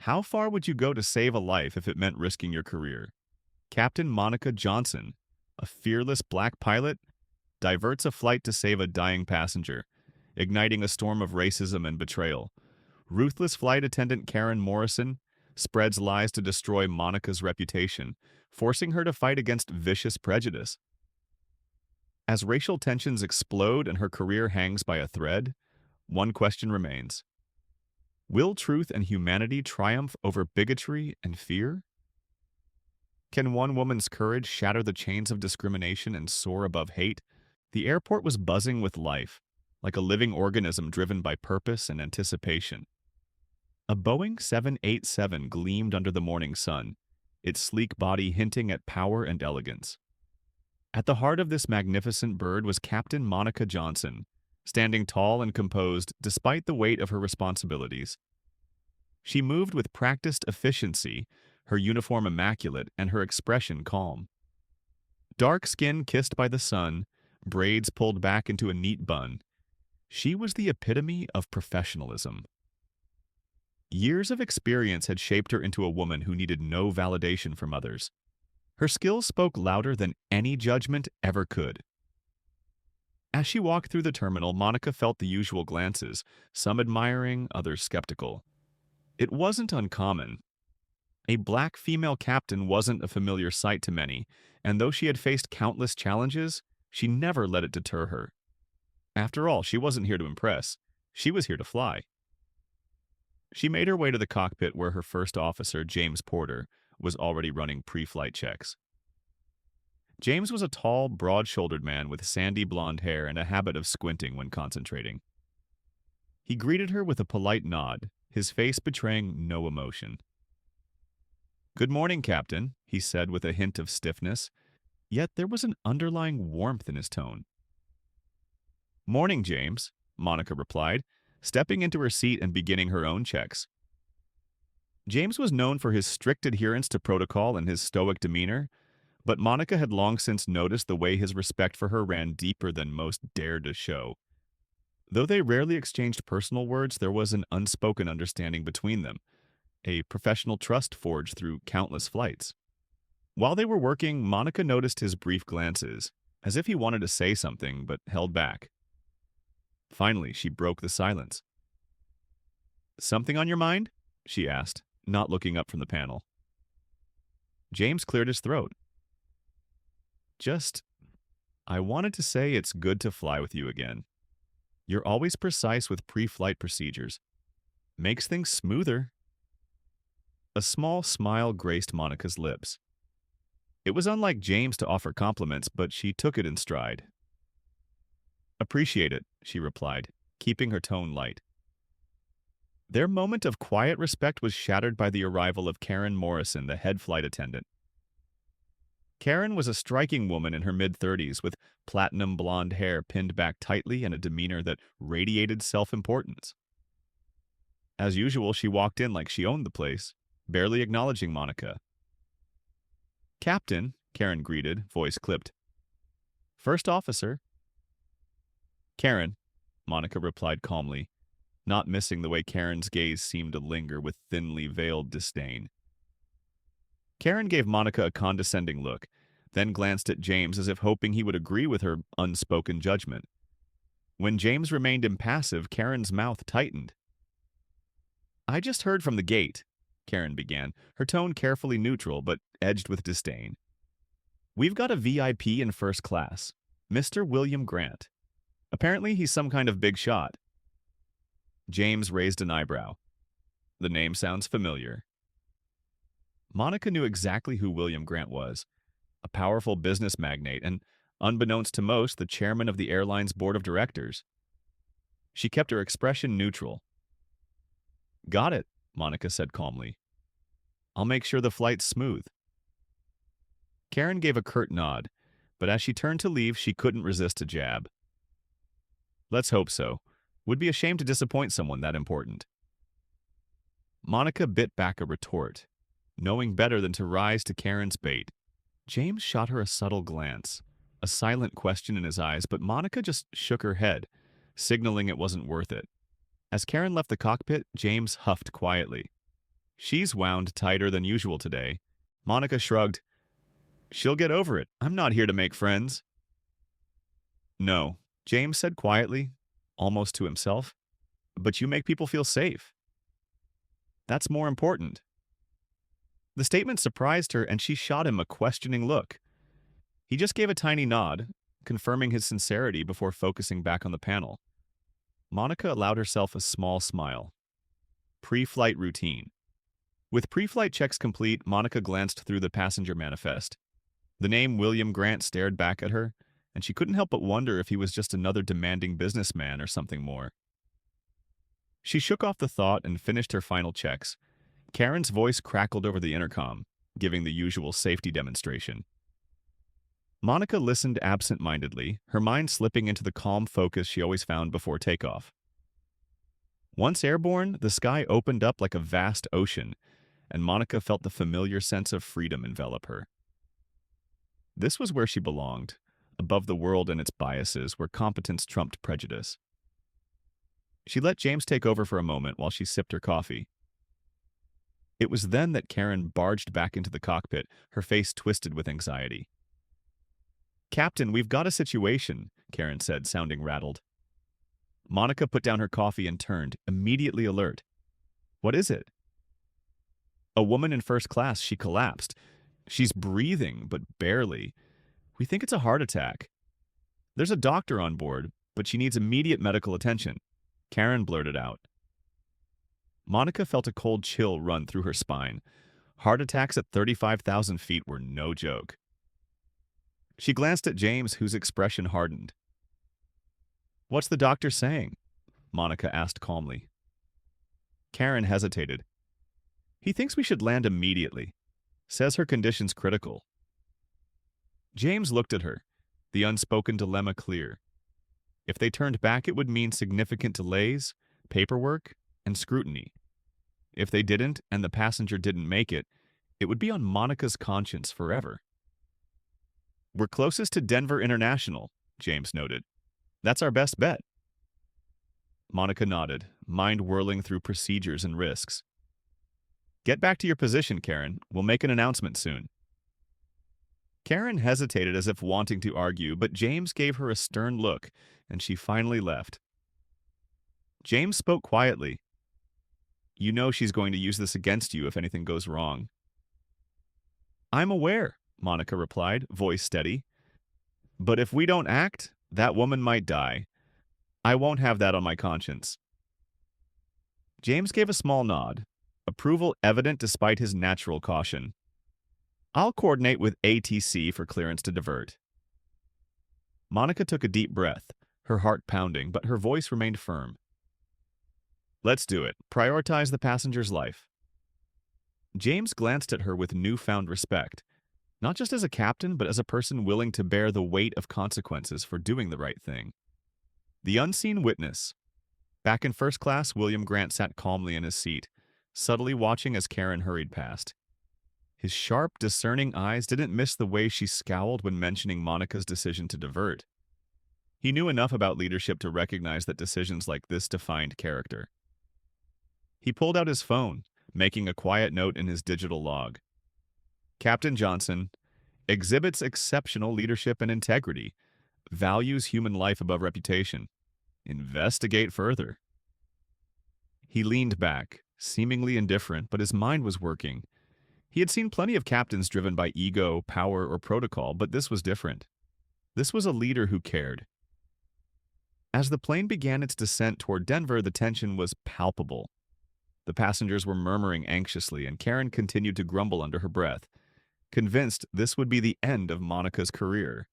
How far would you go to save a life if it meant risking your career? Captain Monica Johnson, a fearless black pilot, diverts a flight to save a dying passenger, igniting a storm of racism and betrayal. Ruthless flight attendant Karen Morrison spreads lies to destroy Monica's reputation, forcing her to fight against vicious prejudice. As racial tensions explode and her career hangs by a thread, one question remains. Will truth and humanity triumph over bigotry and fear? Can one woman's courage shatter the chains of discrimination and soar above hate? The airport was buzzing with life, like a living organism driven by purpose and anticipation. A Boeing 787 gleamed under the morning sun, its sleek body hinting at power and elegance. At the heart of this magnificent bird was Captain Monica Johnson, standing tall and composed despite the weight of her responsibilities. She moved with practiced efficiency, her uniform immaculate and her expression calm. Dark skin kissed by the sun, braids pulled back into a neat bun. She was the epitome of professionalism. Years of experience had shaped her into a woman who needed no validation from others. Her skills spoke louder than any judgment ever could. As she walked through the terminal, Monica felt the usual glances, some admiring, others skeptical. It wasn't uncommon. A black female captain wasn't a familiar sight to many, and though she had faced countless challenges, she never let it deter her. After all, she wasn't here to impress. She was here to fly. She made her way to the cockpit where her first officer, James Porter, was already running pre-flight checks. James was a tall, broad-shouldered man with sandy blonde hair and a habit of squinting when concentrating. He greeted her with a polite nod, his face betraying no emotion. "Good morning, Captain," he said with a hint of stiffness, yet there was an underlying warmth in his tone. "Morning, James," Monica replied, stepping into her seat and beginning her own checks. James was known for his strict adherence to protocol and his stoic demeanor, but Monica had long since noticed the way his respect for her ran deeper than most dared to show. Though they rarely exchanged personal words, there was an unspoken understanding between them, a professional trust forged through countless flights. While they were working, Monica noticed his brief glances, as if he wanted to say something but held back. Finally, she broke the silence. "Something on your mind?" she asked, not looking up from the panel. James cleared his throat. I wanted to say it's good to fly with you again. You're always precise with pre-flight procedures. Makes things smoother." A small smile graced Monica's lips. It was unlike James to offer compliments, but she took it in stride. "Appreciate it," she replied, keeping her tone light. Their moment of quiet respect was shattered by the arrival of Karen Morrison, the head flight attendant. Karen was a striking woman in her mid-30s with platinum blonde hair pinned back tightly and a demeanor that radiated self-importance. As usual, she walked in like she owned the place, barely acknowledging Monica. "Captain," Karen greeted, voice clipped. "First officer." "Karen," Monica replied calmly, not missing the way Karen's gaze seemed to linger with thinly veiled disdain. Karen gave Monica a condescending look, then glanced at James as if hoping he would agree with her unspoken judgment. When James remained impassive, Karen's mouth tightened. "I just heard from the gate," Karen began, her tone carefully neutral but edged with disdain. "We've got a VIP in first class, Mr. William Grant. Apparently he's some kind of big shot." James raised an eyebrow. "The name sounds familiar." Monica knew exactly who William Grant was, a powerful business magnate and, unbeknownst to most, the chairman of the airline's board of directors. She kept her expression neutral. "Got it," Monica said calmly. "I'll make sure the flight's smooth." Karen gave a curt nod, but as she turned to leave, she couldn't resist a jab. "Let's hope so. Would be a shame to disappoint someone that important." Monica bit back a retort, knowing better than to rise to Karen's bait. James shot her a subtle glance, a silent question in his eyes, but Monica just shook her head, signaling it wasn't worth it. As Karen left the cockpit, James huffed quietly. She's wound tighter than usual today. Monica shrugged. She'll get over it. I'm not here to make friends. No, James said quietly, almost to himself. But you make people feel safe. That's more important. The statement surprised her, and she shot him a questioning look. He just gave a tiny nod, confirming his sincerity before focusing back on the panel. Monica allowed herself a small smile. Pre-flight routine. With pre-flight checks complete, Monica glanced through the passenger manifest. The name William Grant stared back at her, and she couldn't help but wonder if he was just another demanding businessman or something more. She shook off the thought and finished her final checks. Karen's voice crackled over the intercom, giving the usual safety demonstration. Monica listened absent-mindedly, her mind slipping into the calm focus she always found before takeoff. Once airborne, the sky opened up like a vast ocean, and Monica felt the familiar sense of freedom envelop her. This was where she belonged, above the world and its biases, where competence trumped prejudice. She let James take over for a moment while she sipped her coffee. It was then that Karen barged back into the cockpit, her face twisted with anxiety. "Captain, we've got a situation," Karen said, sounding rattled. Monica put down her coffee and turned, immediately alert. "What is it?" "A woman in first class. She collapsed. She's breathing, but barely. We think it's a heart attack. There's a doctor on board, but she needs immediate medical attention," Karen blurted out. Monica felt a cold chill run through her spine. Heart attacks at 35,000 feet were no joke. She glanced at James, whose expression hardened. "What's the doctor saying?" Monica asked calmly. Karen hesitated. "He thinks we should land immediately. Says her condition's critical." James looked at her, the unspoken dilemma clear. If they turned back, it would mean significant delays, paperwork, and scrutiny. If they didn't, and the passenger didn't make it, it would be on Monica's conscience forever. "We're closest to Denver International," James noted. "That's our best bet." Monica nodded, mind whirling through procedures and risks. "Get back to your position, Karen. We'll make an announcement soon." Karen hesitated as if wanting to argue, but James gave her a stern look, and she finally left. James spoke quietly. "You know she's going to use this against you if anything goes wrong." "I'm aware," Monica replied, voice steady. "But if we don't act, that woman might die. I won't have that on my conscience." James gave a small nod, approval evident despite his natural caution. "I'll coordinate with ATC for clearance to divert." Monica took a deep breath, her heart pounding, but her voice remained firm. "Let's do it. Prioritize the passenger's life." James glanced at her with newfound respect, not just as a captain, but as a person willing to bear the weight of consequences for doing the right thing. The unseen witness. Back in first class, William Grant sat calmly in his seat, subtly watching as Karen hurried past. His sharp, discerning eyes didn't miss the way she scowled when mentioning Monica's decision to divert. He knew enough about leadership to recognize that decisions like this defined character. He pulled out his phone, making a quiet note in his digital log. "Captain Johnson exhibits exceptional leadership and integrity, values human life above reputation. Investigate further." He leaned back, seemingly indifferent, but his mind was working. He had seen plenty of captains driven by ego, power, or protocol, but this was different. This was a leader who cared. As the plane began its descent toward Denver, the tension was palpable. The passengers were murmuring anxiously, and Karen continued to grumble under her breath, convinced this would be the end of Monica's career.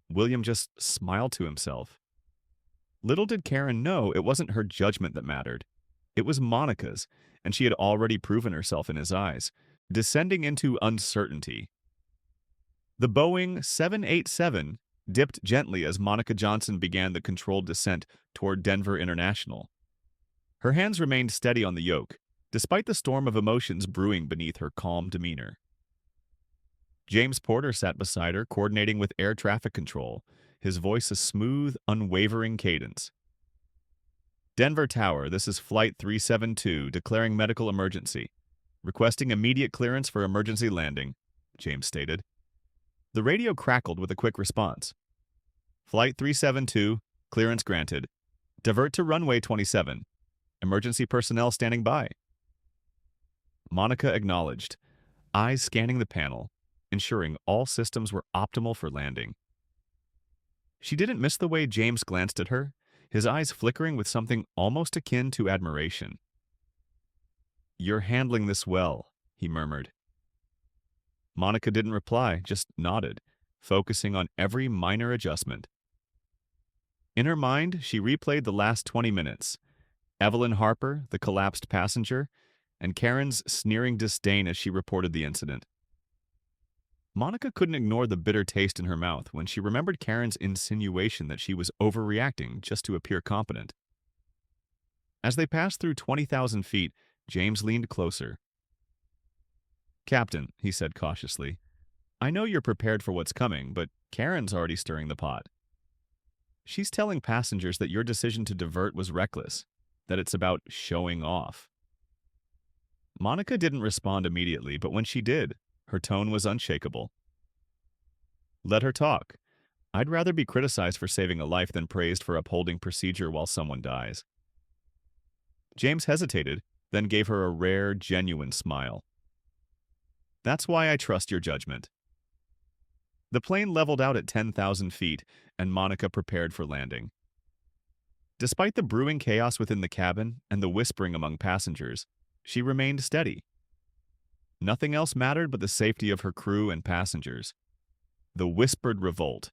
William just smiled to himself. Little did Karen know it wasn't her judgment that mattered. It was Monica's, and she had already proven herself in his eyes, descending into uncertainty. The Boeing 787 dipped gently as Monica Johnson began the controlled descent toward Denver International. Her hands remained steady on the yoke, despite the storm of emotions brewing beneath her calm demeanor. James Porter sat beside her, coordinating with air traffic control, his voice a smooth, unwavering cadence. Denver Tower, this is Flight 372, declaring medical emergency. Requesting immediate clearance for emergency landing, James stated. The radio crackled with a quick response. Flight 372, clearance granted. Divert to runway 27. Emergency personnel standing by. Monica acknowledged, eyes scanning the panel, ensuring all systems were optimal for landing. She didn't miss the way James glanced at her, his eyes flickering with something almost akin to admiration. "You're handling this well," he murmured. Monica didn't reply, just nodded, focusing on every minor adjustment. In her mind, she replayed the last 20 minutes. Evelyn Harper, the collapsed passenger, and Karen's sneering disdain as she reported the incident. Monica couldn't ignore the bitter taste in her mouth when she remembered Karen's insinuation that she was overreacting just to appear competent. As they passed through 20,000 feet, James leaned closer. "Captain," he said cautiously, "I know you're prepared for what's coming, but Karen's already stirring the pot. She's telling passengers that your decision to divert was reckless, that it's about showing off." Monica didn't respond immediately, but when she did, her tone was unshakable. "Let her talk. I'd rather be criticized for saving a life than praised for upholding procedure while someone dies." James hesitated, then gave her a rare, genuine smile. "That's why I trust your judgment." The plane leveled out at 10,000 feet, and Monica prepared for landing. Despite the brewing chaos within the cabin and the whispering among passengers, she remained steady. Nothing else mattered but the safety of her crew and passengers. The whispered revolt.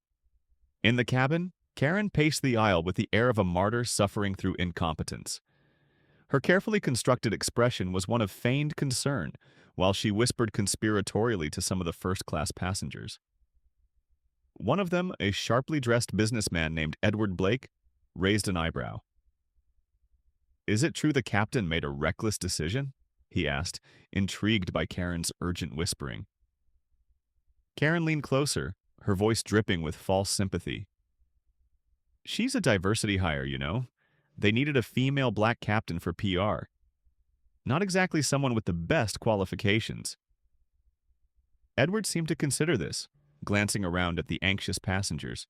In the cabin, Karen paced the aisle with the air of a martyr suffering through incompetence. Her carefully constructed expression was one of feigned concern, while she whispered conspiratorially to some of the first-class passengers. One of them, a sharply dressed businessman named Edward Blake, raised an eyebrow. "Is it true the captain made a reckless decision?" he asked, intrigued by Karen's urgent whispering. Karen leaned closer, her voice dripping with false sympathy. "She's a diversity hire, you know. They needed a female black captain for PR. Not exactly someone with the best qualifications." Edward seemed to consider this, glancing around at the anxious passengers.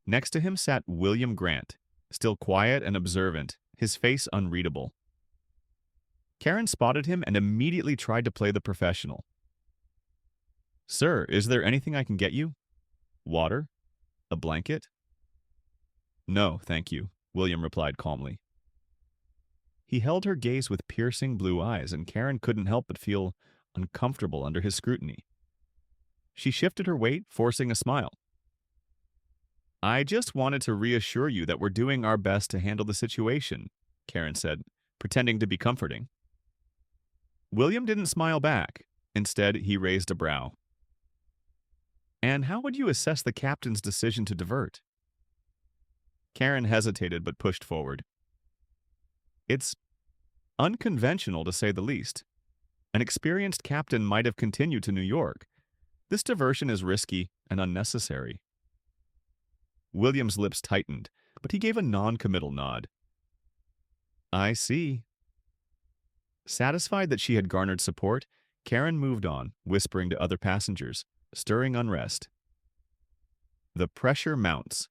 Next to him sat William Grant, still quiet and observant, his face unreadable. Karen spotted him and immediately tried to play the professional. "Sir, is there anything I can get you? Water? A blanket?" "No, thank you," William replied calmly. He held her gaze with piercing blue eyes, and Karen couldn't help but feel uncomfortable under his scrutiny. She shifted her weight, forcing a smile. "I just wanted to reassure you that we're doing our best to handle the situation," Karen said, pretending to be comforting. William didn't smile back. Instead, he raised a brow. "And how would you assess the captain's decision to divert?" Karen hesitated but pushed forward. "It's unconventional, to say the least. An experienced captain might have continued to New York. This diversion is risky and unnecessary." William's lips tightened, but he gave a non-committal nod. "I see." Satisfied that she had garnered support, Karen moved on, whispering to other passengers, stirring unrest. The pressure mounts.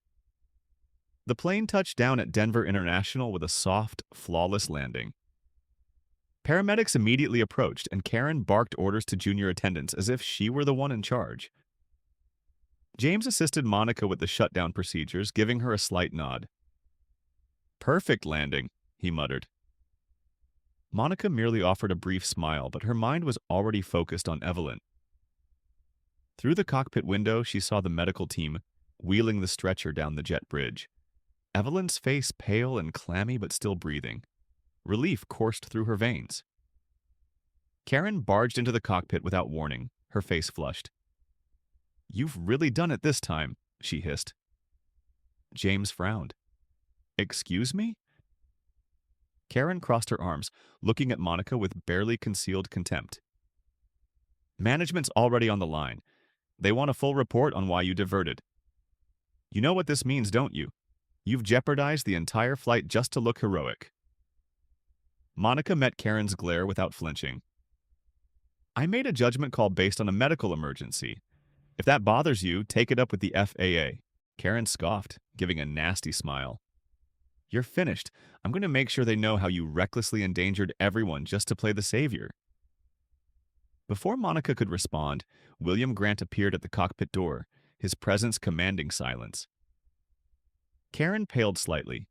The plane touched down at Denver International with a soft, flawless landing. Paramedics immediately approached, and Karen barked orders to junior attendants as if she were the one in charge. James assisted Monica with the shutdown procedures, giving her a slight nod. "Perfect landing," he muttered. Monica merely offered a brief smile, but her mind was already focused on Evelyn. Through the cockpit window, she saw the medical team wheeling the stretcher down the jet bridge. Evelyn's face pale and clammy but still breathing. Relief coursed through her veins. Karen barged into the cockpit without warning, her face flushed. "You've really done it this time," she hissed. James frowned. "Excuse me?" Karen crossed her arms, looking at Monica with barely concealed contempt. "Management's already on the line. They want a full report on why you diverted. You know what this means, don't you? You've jeopardized the entire flight just to look heroic. Monica met Karen's glare without flinching. I made a judgment call based on a medical emergency. If that bothers you, take it up with the FAA. Karen scoffed, giving a nasty smile. You're finished. I'm going to make sure they know how you recklessly endangered everyone just to play the savior. Before Monica could respond, William Grant appeared at the cockpit door, his presence commanding silence. Karen paled slightly.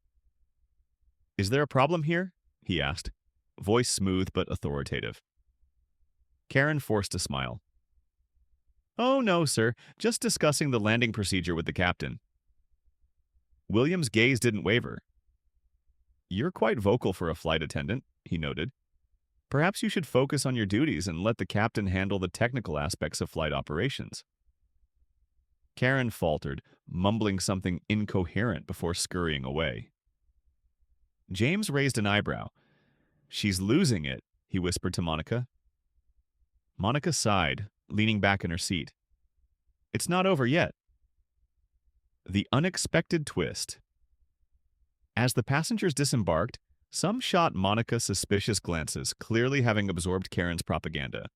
Is there a problem here? He asked, voice smooth but authoritative. Karen forced a smile. Oh, no, sir. Just discussing the landing procedure with the captain. William's gaze didn't waver. You're quite vocal for a flight attendant, he noted. Perhaps you should focus on your duties and let the captain handle the technical aspects of flight operations. Karen faltered, mumbling something incoherent before scurrying away. James raised an eyebrow. She's losing it, he whispered to Monica. Monica sighed, leaning back in her seat. It's not over yet. The unexpected twist. As the passengers disembarked, some shot Monica suspicious glances, clearly having absorbed Karen's propaganda.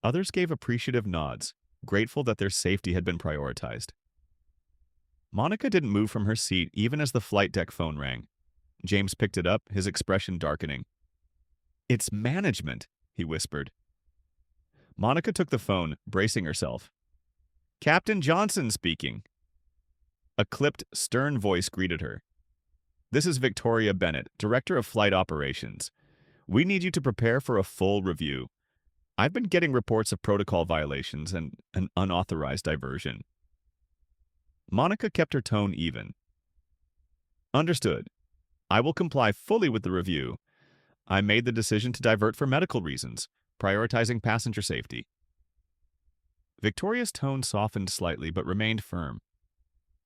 Others gave appreciative nods, grateful that their safety had been prioritized. Monica didn't move from her seat even as the flight deck phone rang. James picked it up, his expression darkening. It's management, he whispered. Monica took the phone, bracing herself. Captain Johnson speaking. A clipped, stern voice greeted her. This is Victoria Bennett, Director of Flight Operations. We need you to prepare for a full review. I've been getting reports of protocol violations and an unauthorized diversion. Monica kept her tone even. Understood. I will comply fully with the review. I made the decision to divert for medical reasons, prioritizing passenger safety. Victoria's tone softened slightly but remained firm.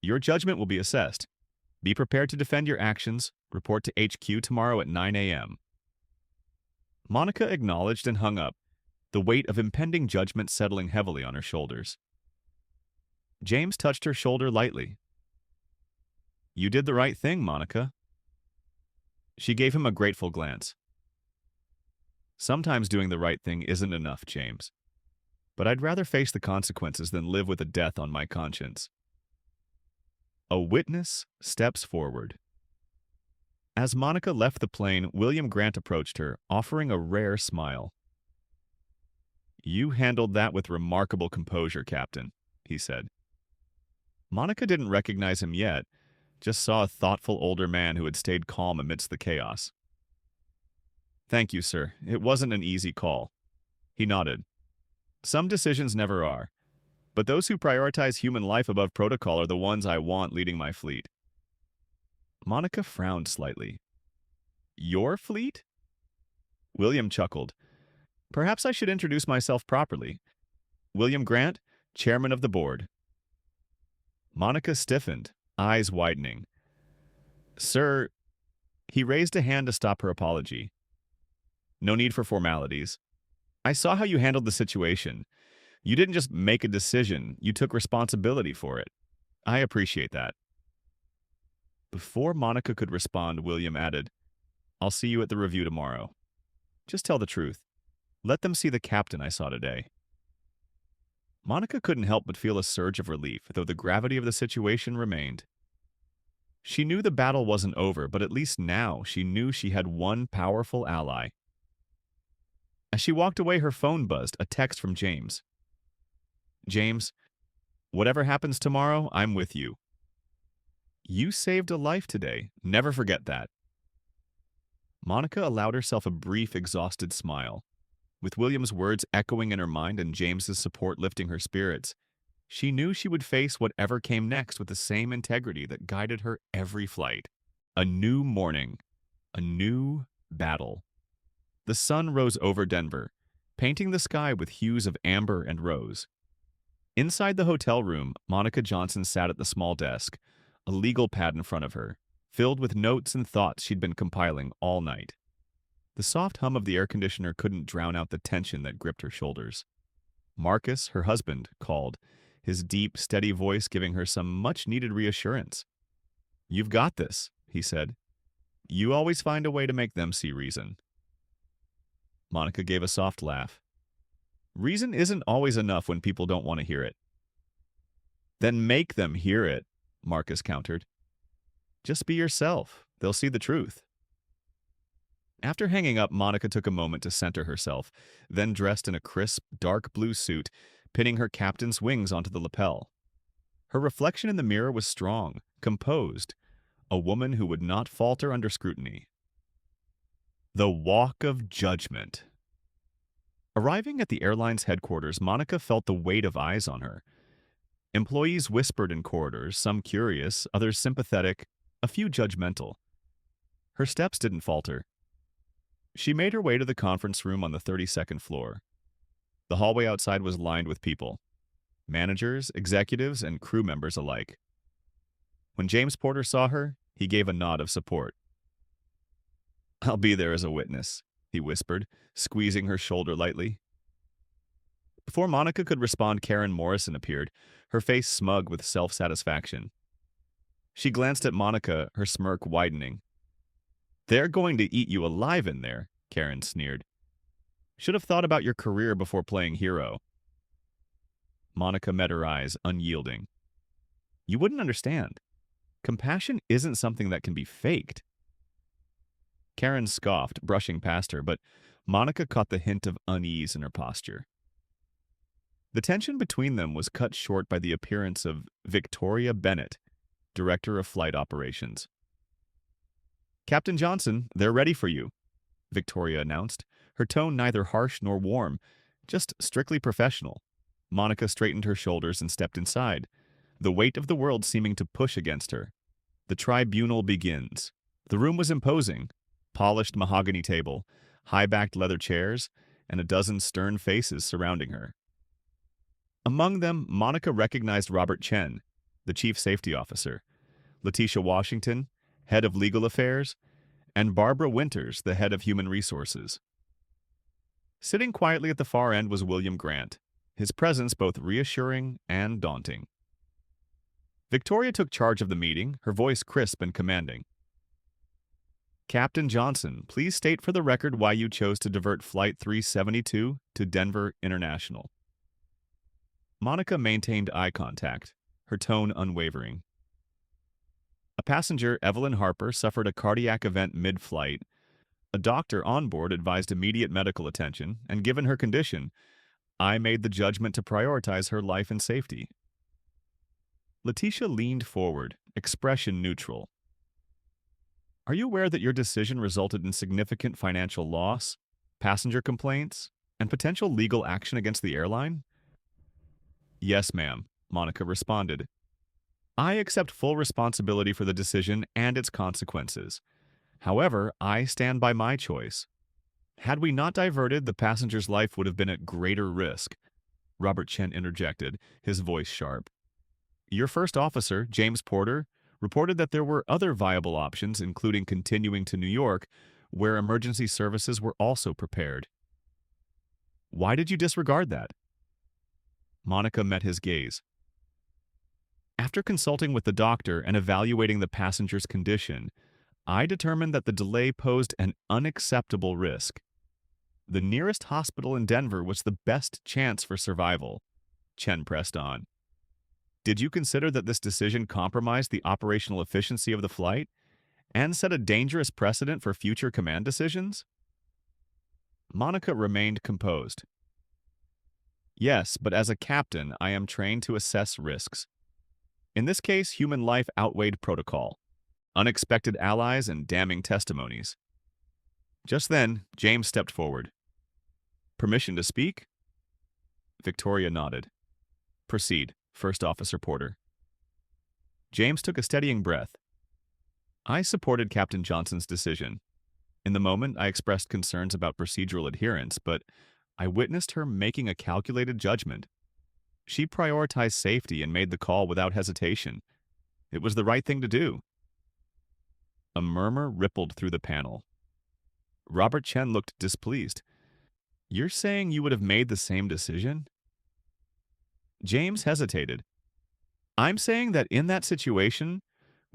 Your judgment will be assessed. Be prepared to defend your actions. Report to HQ tomorrow at 9 a.m. Monica acknowledged and hung up, the weight of impending judgment settling heavily on her shoulders. James touched her shoulder lightly. You did the right thing, Monica. She gave him a grateful glance. Sometimes doing the right thing isn't enough, James. But I'd rather face the consequences than live with a death on my conscience. A witness steps forward. As Monica left the plane, William Grant approached her, offering a rare smile. You handled that with remarkable composure, Captain, he said. Monica didn't recognize him yet, just saw a thoughtful older man who had stayed calm amidst the chaos. Thank you, sir. It wasn't an easy call. He nodded. Some decisions never are, but those who prioritize human life above protocol are the ones I want leading my fleet. Monica frowned slightly. Your fleet? William chuckled. Perhaps I should introduce myself properly. William Grant, Chairman of the Board. Monica stiffened, eyes widening. Sir, he raised a hand to stop her apology. No need for formalities. I saw how you handled the situation. You didn't just make a decision, you took responsibility for it. I appreciate that. Before Monica could respond, William added, I'll see you at the review tomorrow. Just tell the truth. Let them see the captain I saw today. Monica couldn't help but feel a surge of relief, though the gravity of the situation remained. She knew the battle wasn't over, but at least now she knew she had one powerful ally. As she walked away, her phone buzzed, a text from James. James, whatever happens tomorrow, I'm with you. You saved a life today. Never forget that. Monica allowed herself a brief, exhausted smile. With William's words echoing in her mind and James's support lifting her spirits, she knew she would face whatever came next with the same integrity that guided her every flight. A new morning. A new battle. The sun rose over Denver, painting the sky with hues of amber and rose. Inside the hotel room, Monica Johnson sat at the small desk, a legal pad in front of her, filled with notes and thoughts she'd been compiling all night. The soft hum of the air conditioner couldn't drown out the tension that gripped her shoulders. Marcus, her husband, called, his deep, steady voice giving her some much-needed reassurance. You've got this, he said. You always find a way to make them see reason. Monica gave a soft laugh. Reason isn't always enough when people don't want to hear it. Then make them hear it, Marcus countered. Just be yourself. They'll see the truth. After hanging up, Monica took a moment to center herself, then dressed in a crisp, dark blue suit, pinning her captain's wings onto the lapel. Her reflection in the mirror was strong, composed, a woman who would not falter under scrutiny. The Walk of Judgment. Arriving at the airline's headquarters, Monica felt the weight of eyes on her. Employees whispered in corridors, some curious, others sympathetic, a few judgmental. Her steps didn't falter. She made her way to the conference room on the 32nd floor. The hallway outside was lined with people, managers, executives, and crew members alike. When James Porter saw her, he gave a nod of support. "I'll be there as a witness," he whispered, squeezing her shoulder lightly. Before Monica could respond, Karen Morrison appeared, her face smug with self-satisfaction. She glanced at Monica, her smirk widening. "They're going to eat you alive in there," Karen sneered. "Should have thought about your career before playing hero." Monica met her eyes, unyielding. "You wouldn't understand. Compassion isn't something that can be faked." Karen scoffed, brushing past her, but Monica caught the hint of unease in her posture. The tension between them was cut short by the appearance of Victoria Bennett, Director of Flight Operations. "Captain Johnson, they're ready for you," Victoria announced, her tone neither harsh nor warm, just strictly professional. Monica straightened her shoulders and stepped inside, the weight of the world seeming to push against her. The tribunal begins. The room was imposing. Polished mahogany table, high-backed leather chairs, and a dozen stern faces surrounding her. Among them, Monica recognized Robert Chen, the chief safety officer, Letitia Washington, head of legal affairs, and Barbara Winters, the head of human resources. Sitting quietly at the far end was William Grant, his presence both reassuring and daunting. Victoria took charge of the meeting, her voice crisp and commanding. "Captain Johnson, please state for the record why you chose to divert Flight 372 to Denver International." Monica maintained eye contact, her tone unwavering. "A passenger, Evelyn Harper, suffered a cardiac event mid-flight. A doctor on board advised immediate medical attention, and given her condition, I made the judgment to prioritize her life and safety." Letitia leaned forward, expression neutral. "Are you aware that your decision resulted in significant financial loss, passenger complaints, and potential legal action against the airline?" "Yes, ma'am," Monica responded. "I accept full responsibility for the decision and its consequences. However, I stand by my choice. Had we not diverted, the passenger's life would have been at greater risk." Robert Chen interjected, his voice sharp. "Your first officer, James Porter, reported that there were other viable options, including continuing to New York, where emergency services were also prepared. Why did you disregard that?" Monica met his gaze. "After consulting with the doctor and evaluating the passenger's condition, I determined that the delay posed an unacceptable risk. The nearest hospital in Denver was the best chance for survival," Chen pressed on. "Did you consider that this decision compromised the operational efficiency of the flight and set a dangerous precedent for future command decisions?" Monica remained composed. "Yes, but as a captain, I am trained to assess risks. In this case, human life outweighed protocol, unexpected allies, and damning testimonies." Just then, James stepped forward. "Permission to speak?" Victoria nodded. "Proceed, First Officer Porter." James took a steadying breath. "I supported Captain Johnson's decision. In the moment, I expressed concerns about procedural adherence, but I witnessed her making a calculated judgment. She prioritized safety and made the call without hesitation. It was the right thing to do." A murmur rippled through the panel. Robert Chen looked displeased. "You're saying you would have made the same decision?" James hesitated. "I'm saying that in that situation,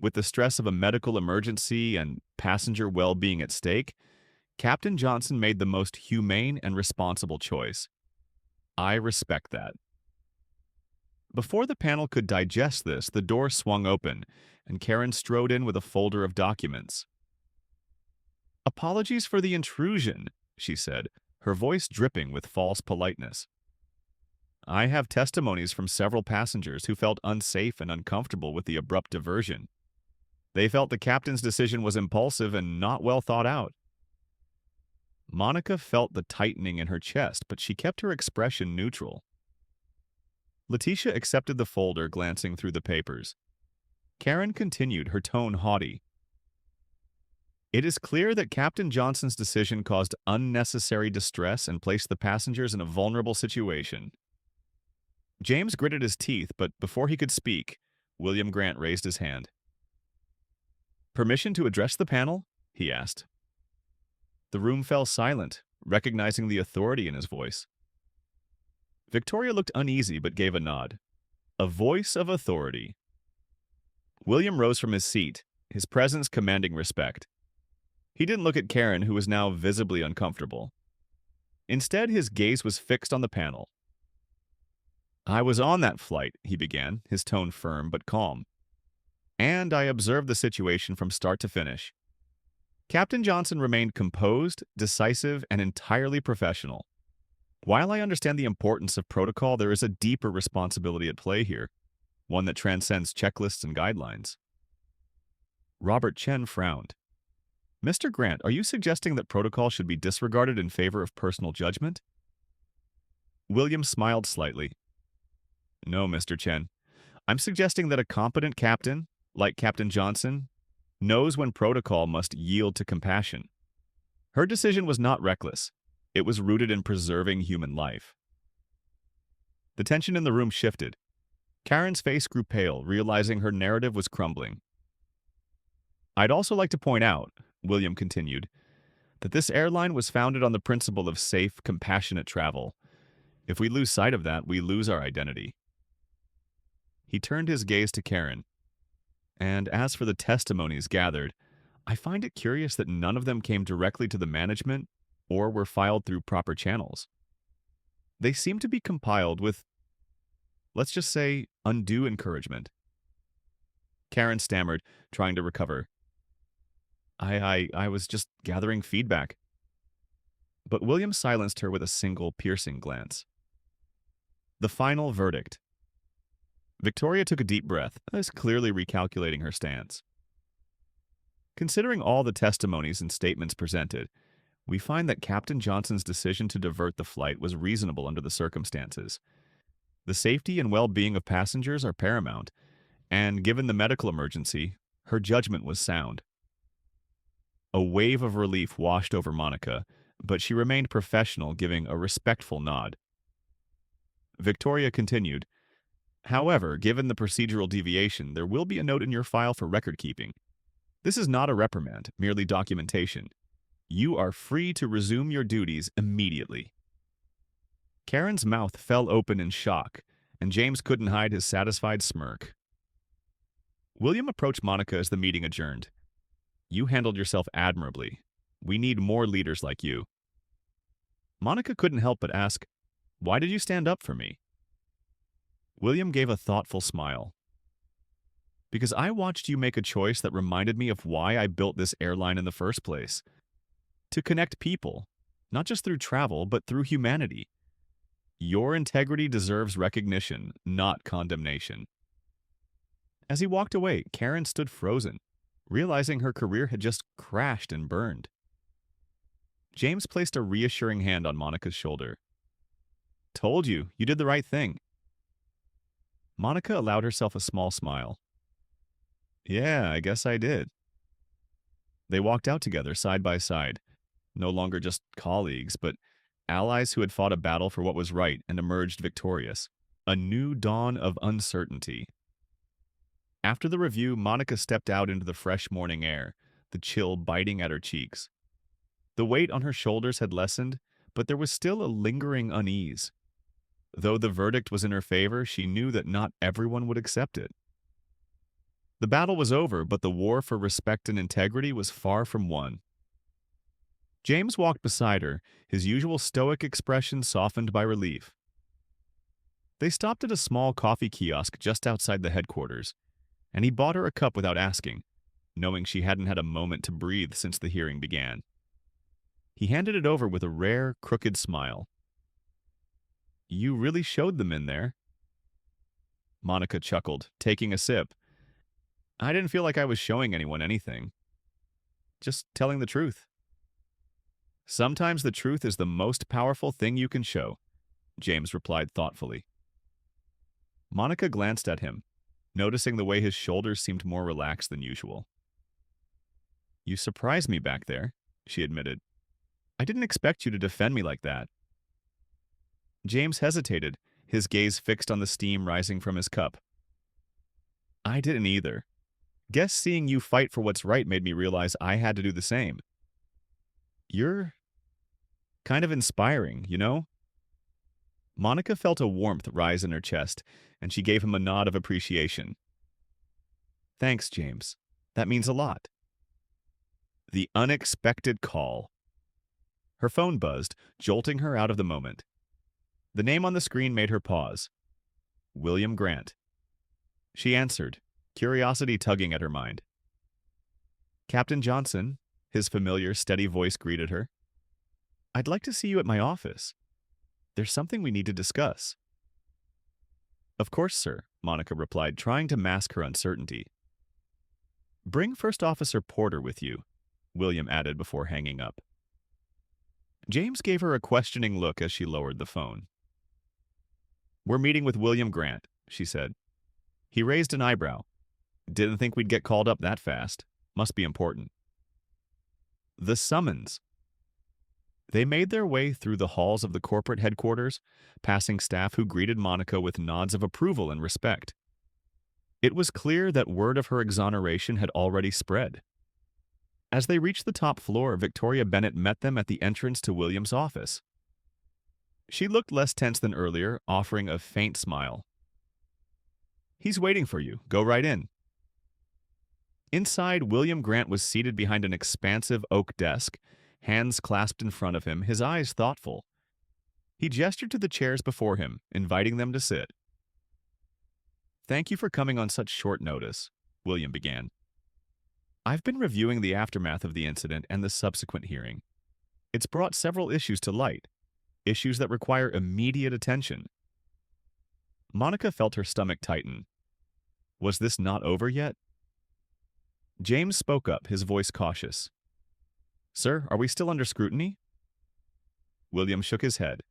With the stress of a medical emergency and passenger well-being at stake, Captain Johnson made the most humane and responsible choice. I respect that. Before the panel could digest this, the door swung open, and Karen strode in with a folder of documents. "Apologies for the intrusion," she said, her voice dripping with false politeness. "I have testimonies from several passengers who felt unsafe and uncomfortable with the abrupt diversion. They felt the captain's decision was impulsive and not well thought out." Monica felt the tightening in her chest, but she kept her expression neutral. Letitia accepted the folder, glancing through the papers. Karen continued, her tone haughty. "It is clear that Captain Johnson's decision caused unnecessary distress and placed the passengers in a vulnerable situation." James gritted his teeth, but before he could speak, William Grant raised his hand. "Permission to address the panel?" he asked. The room fell silent, recognizing the authority in his voice. Victoria looked uneasy but gave a nod. A voice of authority. William rose from his seat, his presence commanding respect. He didn't look at Karen, who was now visibly uncomfortable. Instead, his gaze was fixed on the panel. "I was on that flight," he began, his tone firm but calm. "And I observed the situation from start to finish." Captain Johnson remained composed, decisive, and entirely professional. "While I understand the importance of protocol, there is a deeper responsibility at play here, one that transcends checklists and guidelines." Robert Chen frowned. "Mr. Grant, are you suggesting that protocol should be disregarded in favor of personal judgment?" William smiled slightly. "No, Mr. Chen. I'm suggesting that a competent captain, like Captain Johnson, knows when protocol must yield to compassion. Her decision was not reckless. It was rooted in preserving human life." The tension in the room shifted. Karen's face grew pale, realizing her narrative was crumbling. "I'd also like to point out," William continued, "that this airline was founded on the principle of safe, compassionate travel. If we lose sight of that, we lose our identity." He turned his gaze to Karen. "And as for the testimonies gathered, I find it curious that none of them came directly to the management or were filed through proper channels. They seem to be compiled with, let's just say, undue encouragement." Karen stammered, trying to recover. I was just gathering feedback." But William silenced her with a single piercing glance. The final verdict. Victoria took a deep breath, as clearly recalculating her stance. "Considering all the testimonies and statements presented, we find that Captain Johnson's decision to divert the flight was reasonable under the circumstances. The safety and well-being of passengers are paramount, and given the medical emergency, her judgment was sound." A wave of relief washed over Monica, but she remained professional, giving a respectful nod. Victoria continued, "However, given the procedural deviation, there will be a note in your file for record-keeping. This is not a reprimand, merely documentation. You are free to resume your duties immediately." Karen's mouth fell open in shock, and James couldn't hide his satisfied smirk. William approached Monica as the meeting adjourned. "You handled yourself admirably. We need more leaders like you." Monica couldn't help but ask, "Why did you stand up for me?" William gave a thoughtful smile. "Because I watched you make a choice that reminded me of why I built this airline in the first place. To connect people, not just through travel, but through humanity. Your integrity deserves recognition, not condemnation." As he walked away, Karen stood frozen, realizing her career had just crashed and burned. James placed a reassuring hand on Monica's shoulder. "Told you, you did the right thing." Monica allowed herself a small smile. "Yeah, I guess I did." They walked out together, side by side, no longer just colleagues, but allies who had fought a battle for what was right and emerged victorious. A new dawn of uncertainty. After the review, Monica stepped out into the fresh morning air, the chill biting at her cheeks. The weight on her shoulders had lessened, but there was still a lingering unease. Though the verdict was in her favor, she knew that not everyone would accept it. The battle was over, but the war for respect and integrity was far from won. James walked beside her, his usual stoic expression softened by relief. They stopped at a small coffee kiosk just outside the headquarters, and he bought her a cup without asking, knowing she hadn't had a moment to breathe since the hearing began. He handed it over with a rare, crooked smile. "You really showed them in there." Monica chuckled, taking a sip. "I didn't feel like I was showing anyone anything. Just telling the truth." "Sometimes the truth is the most powerful thing you can show," James replied thoughtfully. Monica glanced at him, noticing the way his shoulders seemed more relaxed than usual. "You surprised me back there," she admitted. "I didn't expect you to defend me like that." James hesitated, his gaze fixed on the steam rising from his cup. "I didn't either. Guess seeing you fight for what's right made me realize I had to do the same. You're kind of inspiring, you know?" Monica felt a warmth rise in her chest, and she gave him a nod of appreciation. "Thanks, James. That means a lot." The unexpected call. Her phone buzzed, jolting her out of the moment. The name on the screen made her pause. William Grant. She answered, curiosity tugging at her mind. "Captain Johnson," his familiar, steady voice greeted her. "I'd like to see you at my office. There's something we need to discuss." "Of course, sir," Monica replied, trying to mask her uncertainty. "Bring First Officer Porter with you," William added before hanging up. James gave her a questioning look as she lowered the phone. "We're meeting with William Grant," she said. He raised an eyebrow. "Didn't think we'd get called up that fast. Must be important." The summons. They made their way through the halls of the corporate headquarters, passing staff who greeted Monica with nods of approval and respect. It was clear that word of her exoneration had already spread. As they reached the top floor, Victoria Bennett met them at the entrance to William's office. She looked less tense than earlier, offering a faint smile. "He's waiting for you. Go right in." Inside, William Grant was seated behind an expansive oak desk, hands clasped in front of him, his eyes thoughtful. He gestured to the chairs before him, inviting them to sit. "Thank you for coming on such short notice," William began. "I've been reviewing the aftermath of the incident and the subsequent hearing. It's brought several issues to light, issues that require immediate attention." Monica felt her stomach tighten. Was this not over yet? James spoke up, his voice cautious. "Sir, are we still under scrutiny?" William shook his head.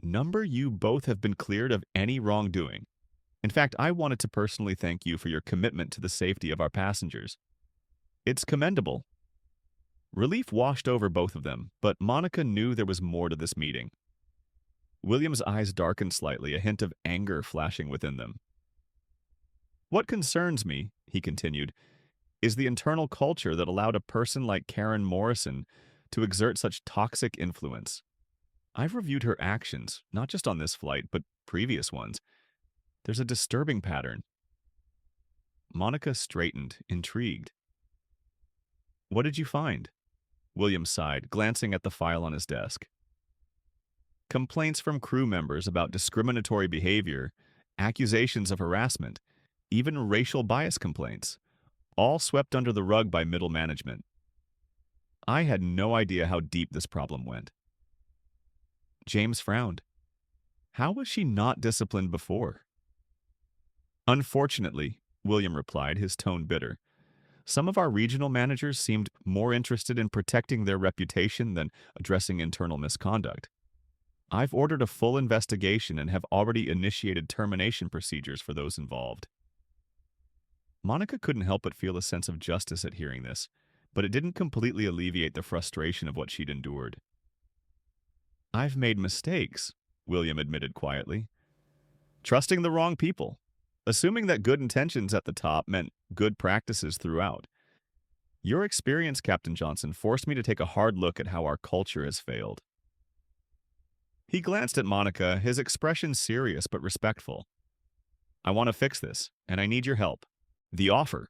"Number, you both have been cleared of any wrongdoing. In fact, I wanted to personally thank you for your commitment to the safety of our passengers. It's commendable." Relief washed over both of them, but Monica knew there was more to this meeting. William's eyes darkened slightly, a hint of anger flashing within them. "What concerns me," he continued, "is the internal culture that allowed a person like Karen Morrison to exert such toxic influence. I've reviewed her actions, not just on this flight, but previous ones. There's a disturbing pattern." Monica straightened, intrigued. "What did you find?" William sighed, glancing at the file on his desk. "Complaints from crew members about discriminatory behavior, accusations of harassment, even racial bias complaints, all swept under the rug by middle management. I had no idea how deep this problem went." James frowned. How was she not disciplined before? "Unfortunately," William replied, his tone bitter, "some of our regional managers seemed more interested in protecting their reputation than addressing internal misconduct. I've ordered a full investigation and have already initiated termination procedures for those involved." Monica couldn't help but feel a sense of justice at hearing this, but it didn't completely alleviate the frustration of what she'd endured. "I've made mistakes," William admitted quietly. "Trusting the wrong people, assuming that good intentions at the top meant good practices throughout. Your experience, Captain Johnson, forced me to take a hard look at how our culture has failed." He glanced at Monica, his expression serious but respectful. "I want to fix this, and I need your help. The offer.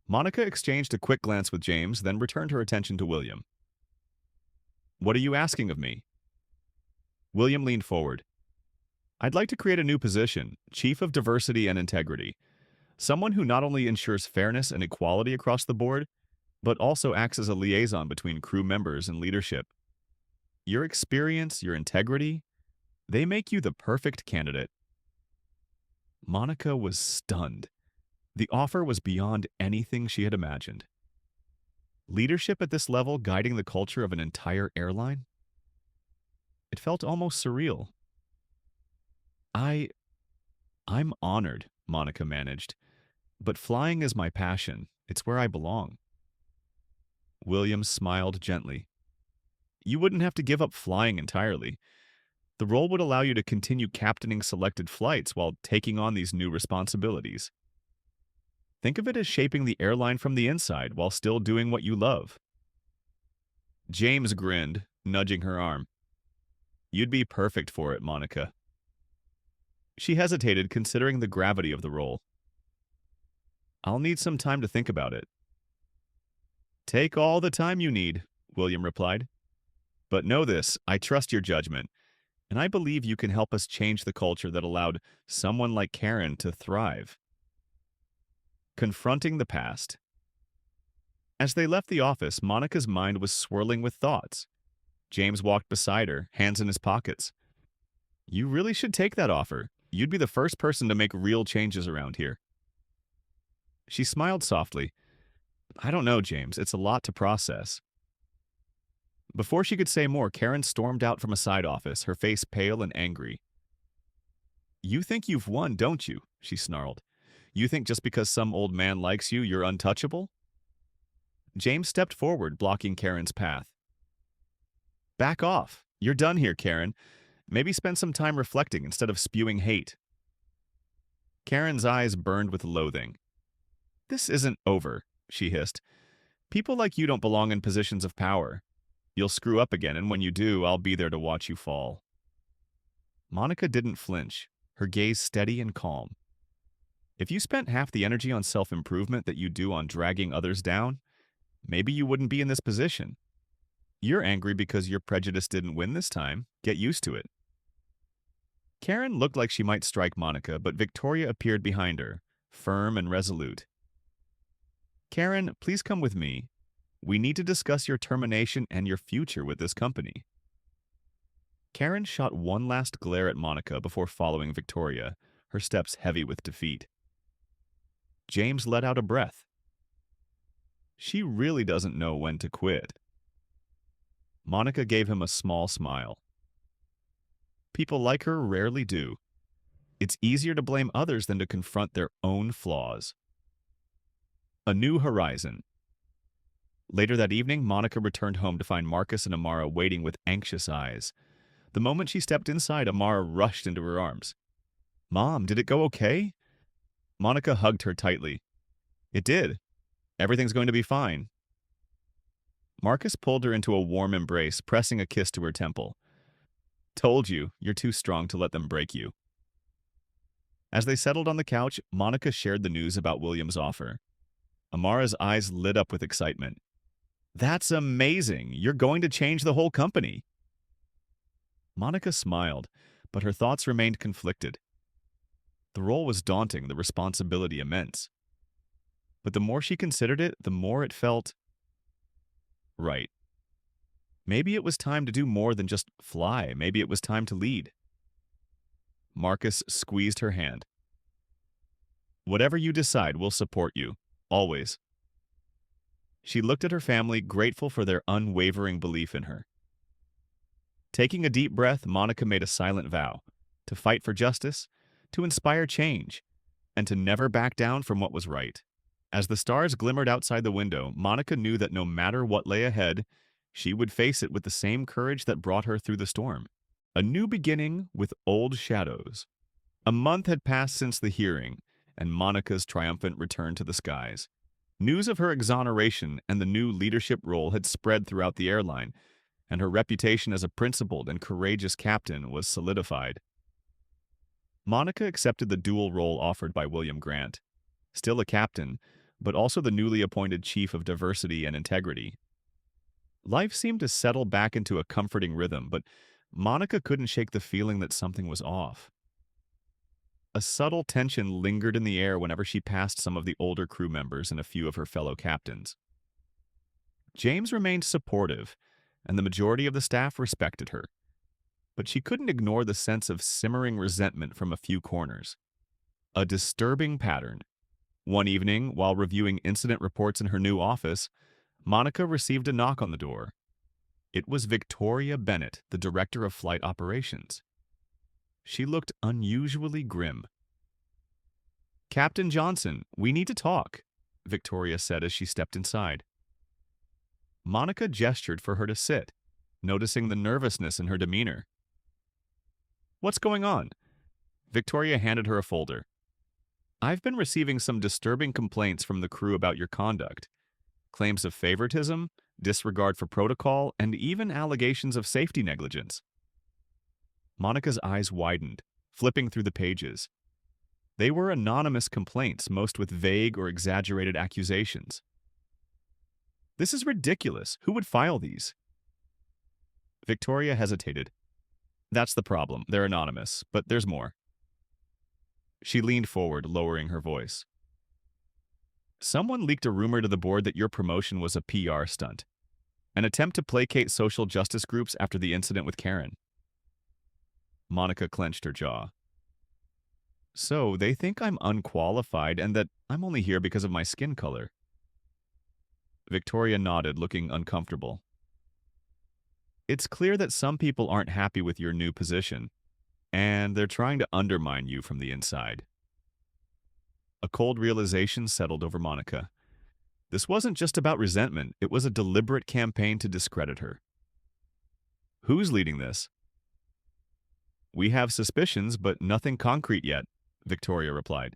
Monica exchanged a quick glance with James, then returned her attention to William. What are you asking of me? William leaned forward. I'd like to create a new position, Chief of Diversity and Integrity. Someone who not only ensures fairness and equality across the board, but also acts as a liaison between crew members and leadership. Your experience, your integrity, they make you the perfect candidate. Monica was stunned. The offer was beyond anything she had imagined. Leadership at this level guiding the culture of an entire airline? It felt almost surreal. I, I'm honored, Monica managed, but flying is my passion. It's where I belong. William smiled gently. You wouldn't have to give up flying entirely. The role would allow you to continue captaining selected flights while taking on these new responsibilities. Think of it as shaping the airline from the inside while still doing what you love. James grinned, nudging her arm. You'd be perfect for it, Monica. She hesitated, considering the gravity of the role. I'll need some time to think about it. Take all the time you need, William replied. But know this, I trust your judgment, and I believe you can help us change the culture that allowed someone like Karen to thrive. Confronting the past. As they left the office, Monica's mind was swirling with thoughts. James walked beside her, hands in his pockets. You really should take that offer. You'd be the first person to make real changes around here. She smiled softly. I don't know, James. It's a lot to process. Before she could say more, Karen stormed out from a side office, her face pale and angry. You think you've won, don't you? She snarled. You think just because some old man likes you, you're untouchable? James stepped forward, blocking Karen's path. Back off. You're done here, Karen. Maybe spend some time reflecting instead of spewing hate. Karen's eyes burned with loathing. This isn't over, she hissed. People like you don't belong in positions of power. You'll screw up again, and when you do, I'll be there to watch you fall. Monica didn't flinch, her gaze steady and calm. If you spent half the energy on self-improvement that you do on dragging others down, maybe you wouldn't be in this position. You're angry because your prejudice didn't win this time. Get used to it. Karen looked like she might strike Monica, but Victoria appeared behind her, firm and resolute. Karen, please come with me. We need to discuss your termination and your future with this company. Karen shot one last glare at Monica before following Victoria, her steps heavy with defeat. James let out a breath. She really doesn't know when to quit. Monica gave him a small smile. People like her rarely do. It's easier to blame others than to confront their own flaws. A new horizon. Later that evening, Monica returned home to find Marcus and Amara waiting with anxious eyes. The moment she stepped inside, Amara rushed into her arms. Mom, did it go okay? Monica hugged her tightly. It did. Everything's going to be fine. Marcus pulled her into a warm embrace, pressing a kiss to her temple. Told you, you're too strong to let them break you. As they settled on the couch, Monica shared the news about William's offer. Amara's eyes lit up with excitement. That's amazing! You're going to change the whole company! Monica smiled, but her thoughts remained conflicted. The role was daunting, the responsibility immense. But the more she considered it, the more it felt right. Maybe it was time to do more than just fly. Maybe it was time to lead. Marcus squeezed her hand. Whatever you decide, we'll support you. Always. She looked at her family, grateful for their unwavering belief in her. Taking a deep breath, Monica made a silent vow to fight for justice, to inspire change, and to never back down from what was right. As the stars glimmered outside the window, Monica knew that no matter what lay ahead, she would face it with the same courage that brought her through the storm. A new beginning with old shadows. A month had passed since the hearing, and Monica's triumphant return to the skies. News of her exoneration and the new leadership role had spread throughout the airline, and her reputation as a principled and courageous captain was solidified. Monica accepted the dual role offered by William Grant. still a captain, but also the newly appointed chief of diversity and integrity. Life seemed to settle back into a comforting rhythm, but Monica couldn't shake the feeling that something was off. A subtle tension lingered in the air whenever she passed some of the older crew members and a few of her fellow captains. James remained supportive, and the majority of the staff respected her, but she couldn't ignore the sense of simmering resentment from a few corners. A disturbing pattern. One evening, while reviewing incident reports in her new office, Monica received a knock on the door. It was Victoria Bennett, the director of flight operations. She looked unusually grim. "Captain Johnson, we need to talk," Victoria said as she stepped inside. Monica gestured for her to sit, noticing the nervousness in her demeanor. "What's going on?" Victoria handed her a folder. "I've been receiving some disturbing complaints from the crew about your conduct. Claims of favoritism, disregard for protocol, and even allegations of safety negligence." Monica's eyes widened, flipping through the pages. They were anonymous complaints, most with vague or exaggerated accusations. "This is ridiculous. Who would file these?" Victoria hesitated. "That's the problem. They're anonymous, but there's more." She leaned forward, lowering her voice. "Someone leaked a rumor to the board that your promotion was a PR stunt, an attempt to placate social justice groups after the incident with Karen." Monica clenched her jaw. "So they think I'm unqualified and that I'm only here because of my skin color." Victoria nodded, looking uncomfortable. "It's clear that some people aren't happy with your new position, and they're trying to undermine you from the inside." A cold realization settled over Monica. This wasn't just about resentment, it was a deliberate campaign to discredit her. "Who's leading this?" "We have suspicions, but nothing concrete yet," Victoria replied.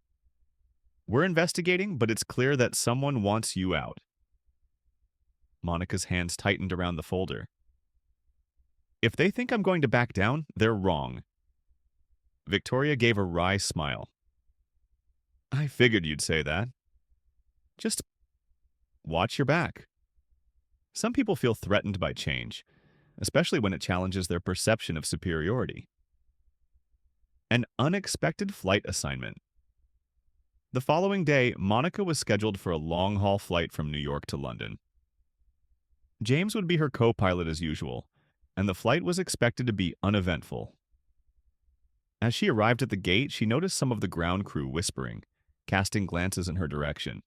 "We're investigating, but it's clear that someone wants you out." Monica's hands tightened around the folder. "If they think I'm going to back down, they're wrong." Victoria gave a wry smile. "I figured you'd say that. Just watch your back." Some people feel threatened by change, especially when it challenges their perception of superiority. An unexpected flight assignment. The following day, Monica was scheduled for a long-haul flight from New York to London. James would be her co-pilot as usual, and the flight was expected to be uneventful. As she arrived at the gate, she noticed some of the ground crew whispering, casting glances in her direction.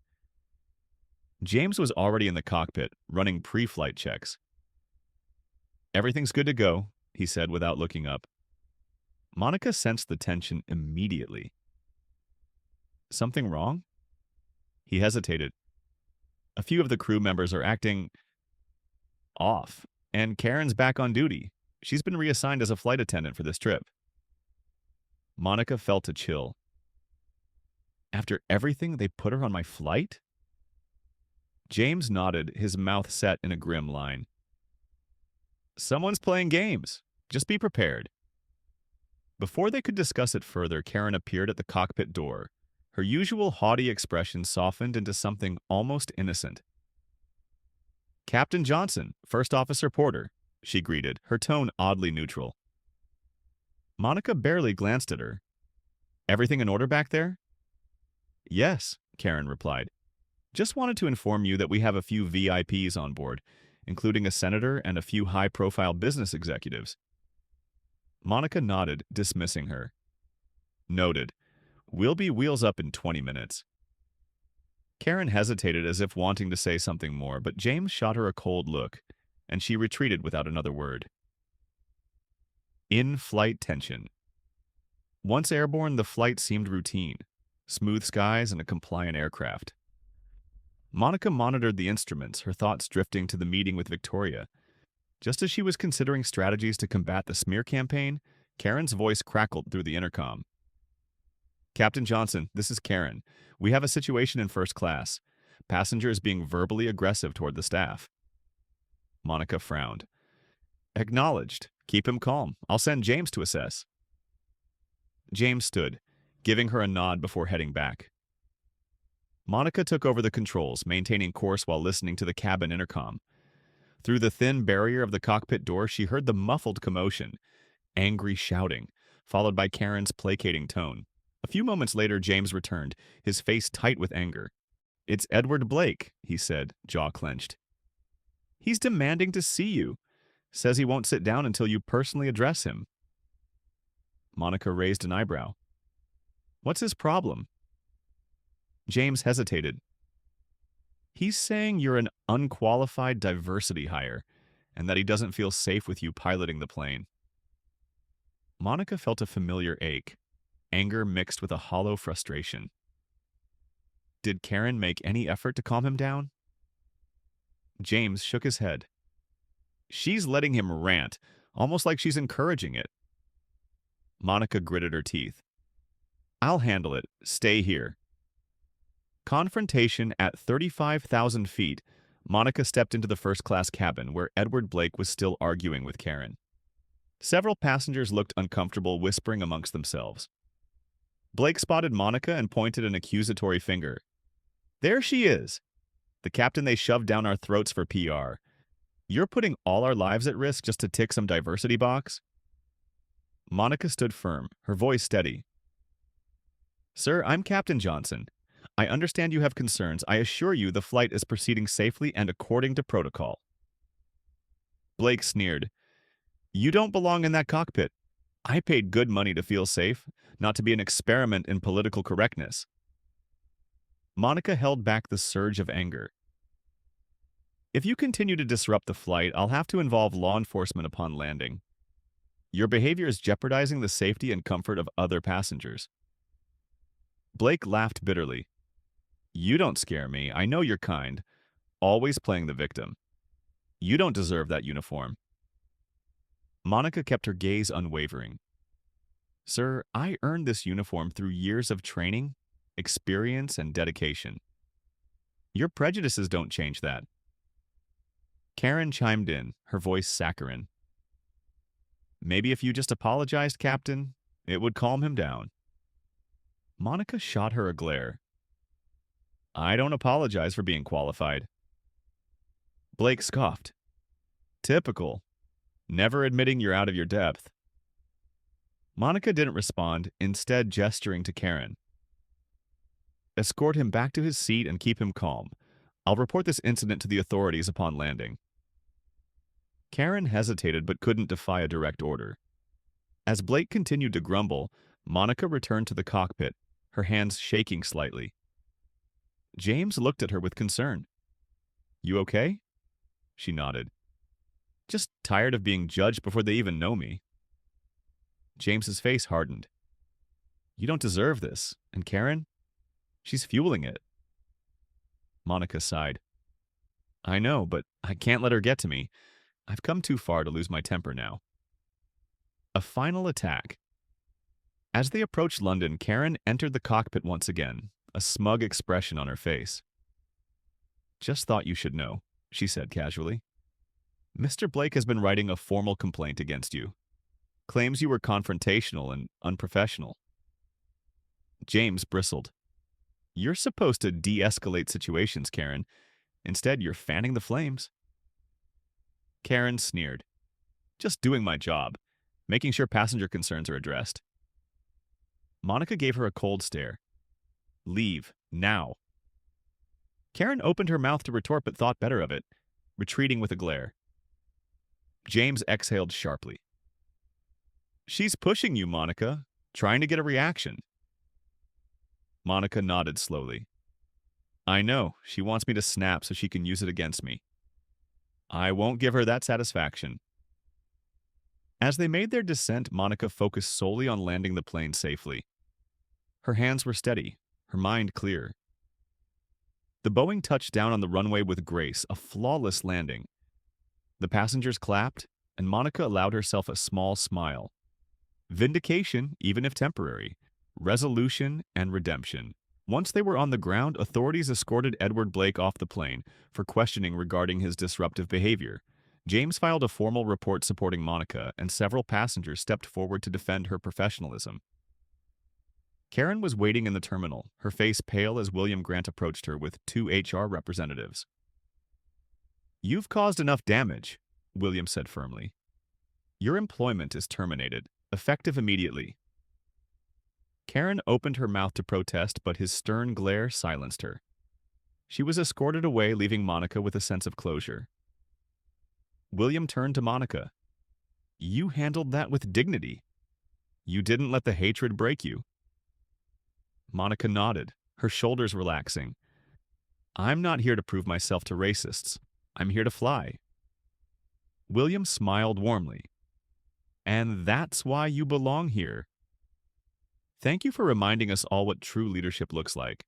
James was already in the cockpit, running pre-flight checks. "Everything's good to go," he said without looking up. Monica sensed the tension immediately. "Something wrong?" He hesitated. "A few of the crew members are acting off, and Karen's back on duty. She's been reassigned as a flight attendant for this trip." Monica felt a chill. "After everything they put her on my flight?" James nodded, his mouth set in a grim line. "Someone's playing games. Just be prepared." Before they could discuss it further, Karen appeared at the cockpit door. Her usual haughty expression softened into something almost innocent. "Captain Johnson, First Officer Porter," she greeted, her tone oddly neutral. Monica barely glanced at her. "Everything in order back there?" "Yes," Karen replied. "Just wanted to inform you that we have a few VIPs on board, including a senator and a few high-profile business executives." Monica nodded, dismissing her. "Noted. We'll be wheels up in 20 minutes." Karen hesitated as if wanting to say something more, but James shot her a cold look, and she retreated without another word. In-flight tension. Once airborne, the flight seemed routine. Smooth skies and a compliant aircraft. Monica monitored the instruments, her thoughts drifting to the meeting with Victoria. Just as she was considering strategies to combat the smear campaign, Karen's voice crackled through the intercom. "Captain Johnson, this is Karen. We have a situation in first class. Passengers being verbally aggressive toward the staff." Monica frowned. "Acknowledged. Keep him calm. I'll send James to assess." James stood, giving her a nod before heading back. Monica took over the controls, maintaining course while listening to the cabin intercom. Through the thin barrier of the cockpit door, she heard the muffled commotion, angry shouting, followed by Karen's placating tone. A few moments later, James returned, his face tight with anger. "It's Edward Blake," he said, jaw clenched. "He's demanding to see you. Says he won't sit down until you personally address him." Monica raised an eyebrow. "What's his problem?" James hesitated. "He's saying you're an unqualified diversity hire and that he doesn't feel safe with you piloting the plane." Monica felt a familiar ache, anger mixed with a hollow frustration. Did Karen make any effort to calm him down? James shook his head. "She's letting him rant, almost like she's encouraging it." Monica gritted her teeth. "I'll handle it. Stay here." Confrontation at 35,000 feet, Monica stepped into the first-class cabin where Edward Blake was still arguing with Karen. Several passengers looked uncomfortable, whispering amongst themselves. Blake spotted Monica and pointed an accusatory finger. "There she is! The captain they shoved down our throats for PR. You're putting all our lives at risk just to tick some diversity box?" Monica stood firm, her voice steady. "Sir, I'm Captain Johnson. I understand you have concerns. I assure you the flight is proceeding safely and according to protocol." Blake sneered. "You don't belong in that cockpit. I paid good money to feel safe, not to be an experiment in political correctness." Monica held back the surge of anger. "If you continue to disrupt the flight, I'll have to involve law enforcement upon landing. Your behavior is jeopardizing the safety and comfort of other passengers." Blake laughed bitterly. "You don't scare me. I know you're kind, always playing the victim. You don't deserve that uniform." Monica kept her gaze unwavering. "Sir, I earned this uniform through years of training, experience, and dedication. Your prejudices don't change that." Karen chimed in, her voice saccharine. "Maybe if you just apologized, Captain, it would calm him down." Monica shot her a glare. "I don't apologize for being qualified." Blake scoffed. "Typical. Never admitting you're out of your depth." Monica didn't respond, instead gesturing to Karen. "Escort him back to his seat and keep him calm. I'll report this incident to the authorities upon landing." Karen hesitated but couldn't defy a direct order. As Blake continued to grumble, Monica returned to the cockpit, her hands shaking slightly. James looked at her with concern. "You okay?" She nodded. "Just tired of being judged before they even know me." James's face hardened. "You don't deserve this. And Karen? She's fueling it." Monica sighed. "I know, but I can't let her get to me. I've come too far to lose my temper now." A final attack. As they approached London, Karen entered the cockpit once again, a smug expression on her face. "Just thought you should know," she said casually. "Mr. Blake has been writing a formal complaint against you. Claims you were confrontational and unprofessional." James bristled. "You're supposed to de-escalate situations, Karen. Instead, you're fanning the flames." Karen sneered. "Just doing my job, making sure passenger concerns are addressed." Monica gave her a cold stare. "Leave, now." Karen opened her mouth to retort but thought better of it, retreating with a glare. James exhaled sharply. "She's pushing you, Monica, trying to get a reaction." Monica nodded slowly. "I know, she wants me to snap so she can use it against me. I won't give her that satisfaction." As they made their descent, Monica focused solely on landing the plane safely. Her hands were steady, her mind clear. The Boeing touched down on the runway with grace, a flawless landing. The passengers clapped, and Monica allowed herself a small smile. Vindication, even if temporary. Resolution and redemption. Once they were on the ground, authorities escorted Edward Blake off the plane for questioning regarding his disruptive behavior. James filed a formal report supporting Monica, and several passengers stepped forward to defend her professionalism. Karen was waiting in the terminal, her face pale as William Grant approached her with two HR representatives. "You've caused enough damage," William said firmly. "Your employment is terminated, effective immediately." Karen opened her mouth to protest, but his stern glare silenced her. She was escorted away, leaving Monica with a sense of closure. William turned to Monica. "You handled that with dignity. You didn't let the hatred break you." Monica nodded, her shoulders relaxing. "I'm not here to prove myself to racists. I'm here to fly." William smiled warmly. "And that's why you belong here. Thank you for reminding us all what true leadership looks like."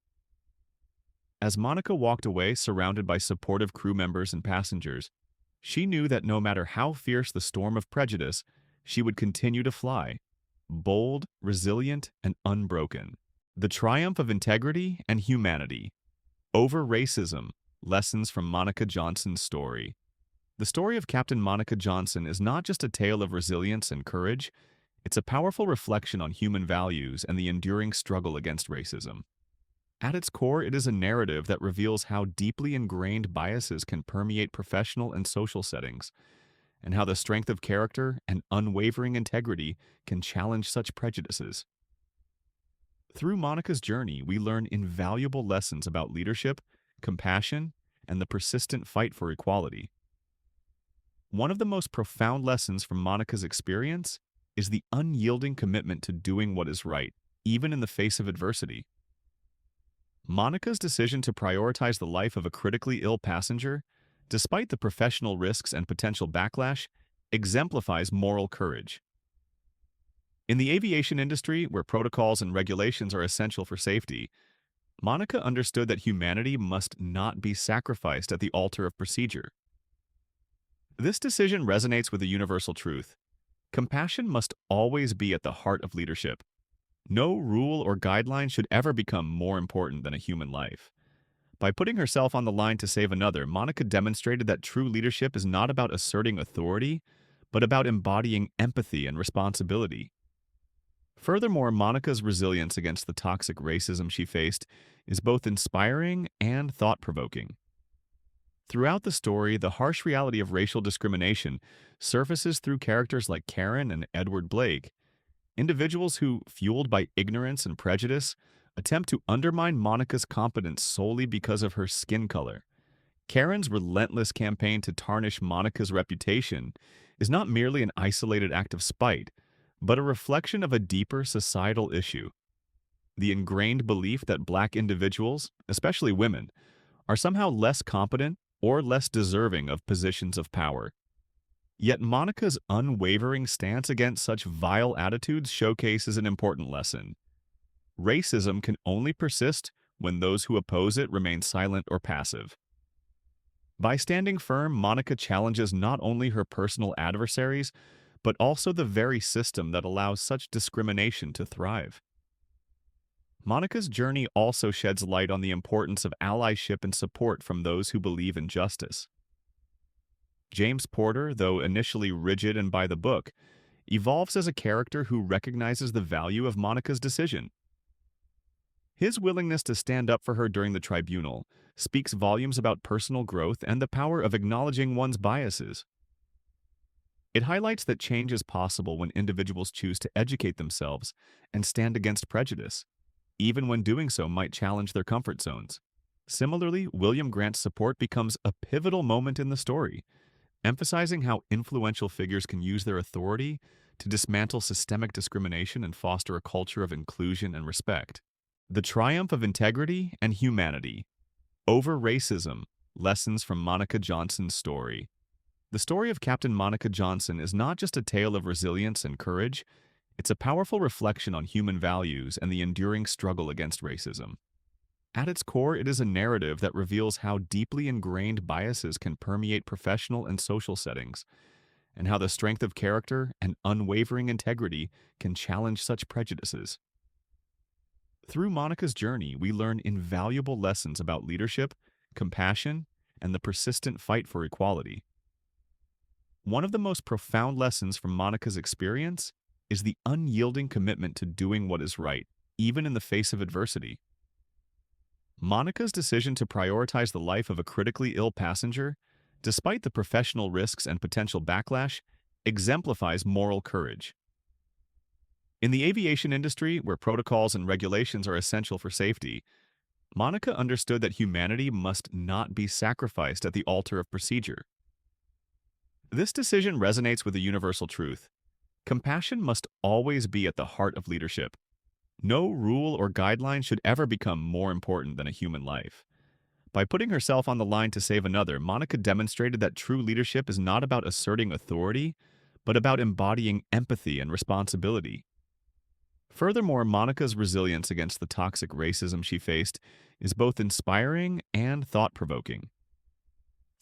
As Monica walked away, surrounded by supportive crew members and passengers, she knew that no matter how fierce the storm of prejudice, she would continue to fly, bold, resilient, and unbroken. The triumph of integrity and humanity. Over racism, lessons from Monica Johnson's story. The story of Captain Monica Johnson is not just a tale of resilience and courage, it's a powerful reflection on human values and the enduring struggle against racism. At its core, it is a narrative that reveals how deeply ingrained biases can permeate professional and social settings, and how the strength of character and unwavering integrity can challenge such prejudices. Through Monica's journey, we learn invaluable lessons about leadership, compassion, and the persistent fight for equality. One of the most profound lessons from Monica's experience is the unyielding commitment to doing what is right, even in the face of adversity. Monica's decision to prioritize the life of a critically ill passenger, despite the professional risks and potential backlash, exemplifies moral courage. In the aviation industry, where protocols and regulations are essential for safety, Monica understood that humanity must not be sacrificed at the altar of procedure. This decision resonates with a universal truth. Compassion must always be at the heart of leadership. No rule or guideline should ever become more important than a human life. By putting herself on the line to save another, Monica demonstrated that true leadership is not about asserting authority, but about embodying empathy and responsibility. Furthermore, Monica's resilience against the toxic racism she faced is both inspiring and thought-provoking. Throughout the story, the harsh reality of racial discrimination surfaces through characters like Karen and Edward Blake, individuals who, fueled by ignorance and prejudice, attempt to undermine Monica's competence solely because of her skin color. Karen's relentless campaign to tarnish Monica's reputation is not merely an isolated act of spite, but a reflection of a deeper societal issue: the ingrained belief that Black individuals, especially women, are somehow less competent or less deserving of positions of power. Yet Monica's unwavering stance against such vile attitudes showcases an important lesson. Racism can only persist when those who oppose it remain silent or passive. By standing firm, Monica challenges not only her personal adversaries, but also the very system that allows such discrimination to thrive. Monica's journey also sheds light on the importance of allyship and support from those who believe in justice. James Porter, though initially rigid and by the book, evolves as a character who recognizes the value of Monica's decision. His willingness to stand up for her during the tribunal speaks volumes about personal growth and the power of acknowledging one's biases. It highlights that change is possible when individuals choose to educate themselves and stand against prejudice, even when doing so might challenge their comfort zones. Similarly, William Grant's support becomes a pivotal moment in the story, emphasizing how influential figures can use their authority to dismantle systemic discrimination and foster a culture of inclusion and respect. The triumph of integrity and humanity. Over racism, lessons from Monica Johnson's story. The story of Captain Monica Johnson is not just a tale of resilience and courage, it's a powerful reflection on human values and the enduring struggle against racism. At its core, it is a narrative that reveals how deeply ingrained biases can permeate professional and social settings, and how the strength of character and unwavering integrity can challenge such prejudices. Through Monica's journey, we learn invaluable lessons about leadership, compassion, and the persistent fight for equality. One of the most profound lessons from Monica's experience is the unyielding commitment to doing what is right, even in the face of adversity. Monica's decision to prioritize the life of a critically ill passenger, despite the professional risks and potential backlash, exemplifies moral courage. In the aviation industry, where protocols and regulations are essential for safety, Monica understood that humanity must not be sacrificed at the altar of procedure. This decision resonates with a universal truth. Compassion must always be at the heart of leadership. No rule or guideline should ever become more important than a human life. By putting herself on the line to save another, Monica demonstrated that true leadership is not about asserting authority, but about embodying empathy and responsibility. Furthermore, Monica's resilience against the toxic racism she faced is both inspiring and thought-provoking.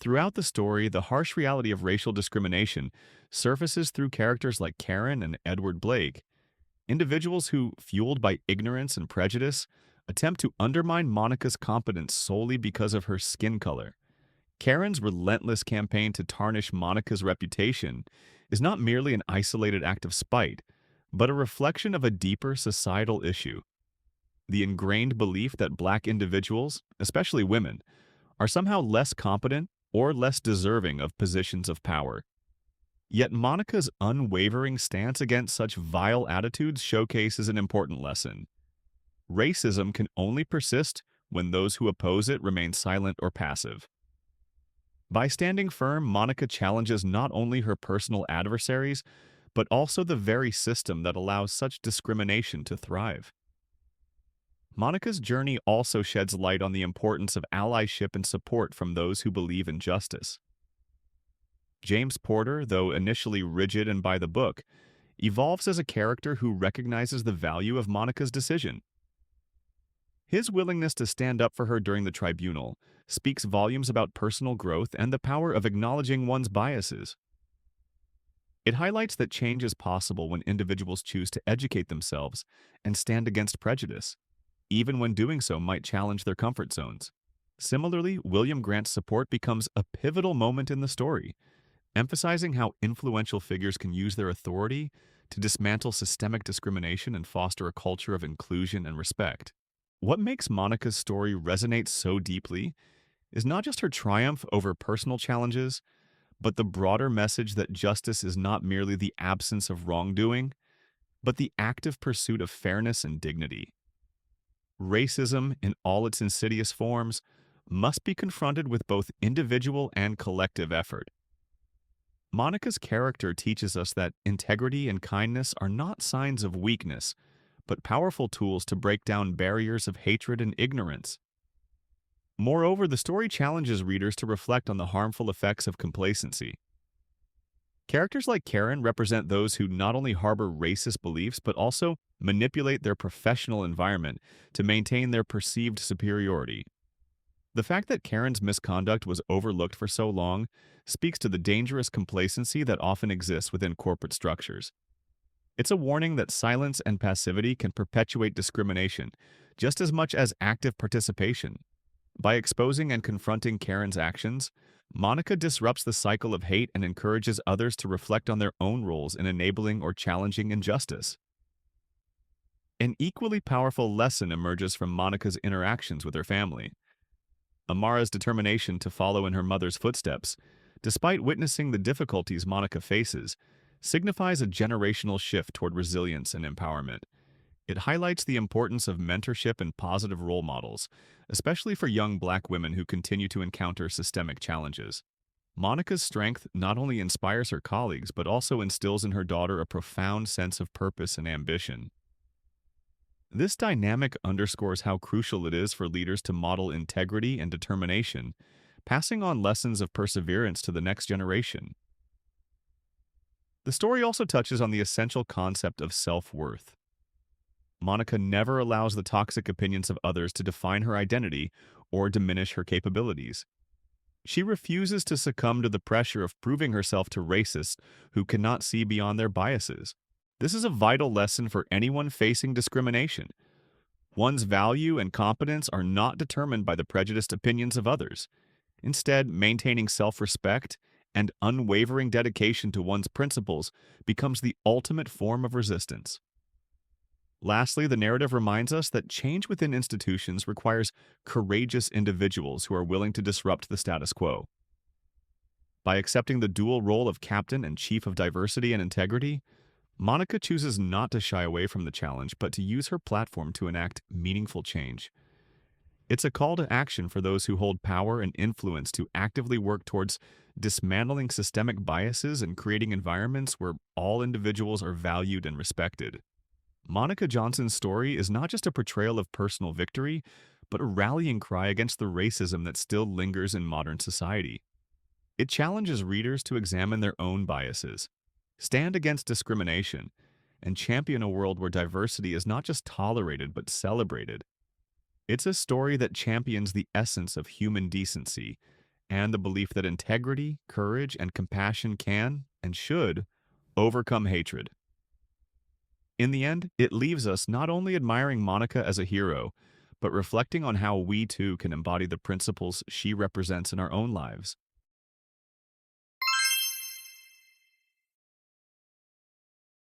Throughout the story, the harsh reality of racial discrimination surfaces through characters like Karen and Edward Blake, individuals who, fueled by ignorance and prejudice, attempt to undermine Monica's competence solely because of her skin color. Karen's relentless campaign to tarnish Monica's reputation is not merely an isolated act of spite, but a reflection of a deeper societal issue: the ingrained belief that black individuals, especially women, are somehow less competent or less deserving of positions of power. Yet Monica's unwavering stance against such vile attitudes showcases an important lesson. Racism can only persist when those who oppose it remain silent or passive. By standing firm, Monica challenges not only her personal adversaries, but also the very system that allows such discrimination to thrive. Monica's journey also sheds light on the importance of allyship and support from those who believe in justice. James Porter, though initially rigid and by the book, evolves as a character who recognizes the value of Monica's decision. His willingness to stand up for her during the tribunal speaks volumes about personal growth and the power of acknowledging one's biases. It highlights that change is possible when individuals choose to educate themselves and stand against prejudice, even when doing so might challenge their comfort zones. Similarly, William Grant's support becomes a pivotal moment in the story, emphasizing how influential figures can use their authority to dismantle systemic discrimination and foster a culture of inclusion and respect. What makes Monica's story resonate so deeply is not just her triumph over personal challenges, but the broader message that justice is not merely the absence of wrongdoing, but the active pursuit of fairness and dignity. Racism, in all its insidious forms, must be confronted with both individual and collective effort. Monica's character teaches us that integrity and kindness are not signs of weakness, but powerful tools to break down barriers of hatred and ignorance. Moreover, the story challenges readers to reflect on the harmful effects of complacency. Characters like Karen represent those who not only harbor racist beliefs, but also manipulate their professional environment to maintain their perceived superiority. The fact that Karen's misconduct was overlooked for so long speaks to the dangerous complacency that often exists within corporate structures. It's a warning that silence and passivity can perpetuate discrimination just as much as active participation. By exposing and confronting Karen's actions, Monica disrupts the cycle of hate and encourages others to reflect on their own roles in enabling or challenging injustice. An equally powerful lesson emerges from Monica's interactions with her family. Amara's determination to follow in her mother's footsteps, despite witnessing the difficulties Monica faces, signifies a generational shift toward resilience and empowerment. It highlights the importance of mentorship and positive role models, especially for young Black women who continue to encounter systemic challenges. Monica's strength not only inspires her colleagues, but also instills in her daughter a profound sense of purpose and ambition. This dynamic underscores how crucial it is for leaders to model integrity and determination, passing on lessons of perseverance to the next generation. The story also touches on the essential concept of self-worth. Monica never allows the toxic opinions of others to define her identity or diminish her capabilities. She refuses to succumb to the pressure of proving herself to racists who cannot see beyond their biases. This is a vital lesson for anyone facing discrimination. One's value and competence are not determined by the prejudiced opinions of others. Instead, maintaining self-respect and unwavering dedication to one's principles becomes the ultimate form of resistance. Lastly, the narrative reminds us that change within institutions requires courageous individuals who are willing to disrupt the status quo. By accepting the dual role of captain and chief of diversity and integrity, Monica chooses not to shy away from the challenge, but to use her platform to enact meaningful change. It's a call to action for those who hold power and influence to actively work towards dismantling systemic biases and creating environments where all individuals are valued and respected. Monica Johnson's story is not just a portrayal of personal victory, but a rallying cry against the racism that still lingers in modern society. It challenges readers to examine their own biases, stand against discrimination, and champion a world where diversity is not just tolerated but celebrated. It's a story that champions the essence of human decency and the belief that integrity, courage, and compassion can and should overcome hatred. In the end, it leaves us not only admiring Monica as a hero, but reflecting on how we too can embody the principles she represents in our own lives.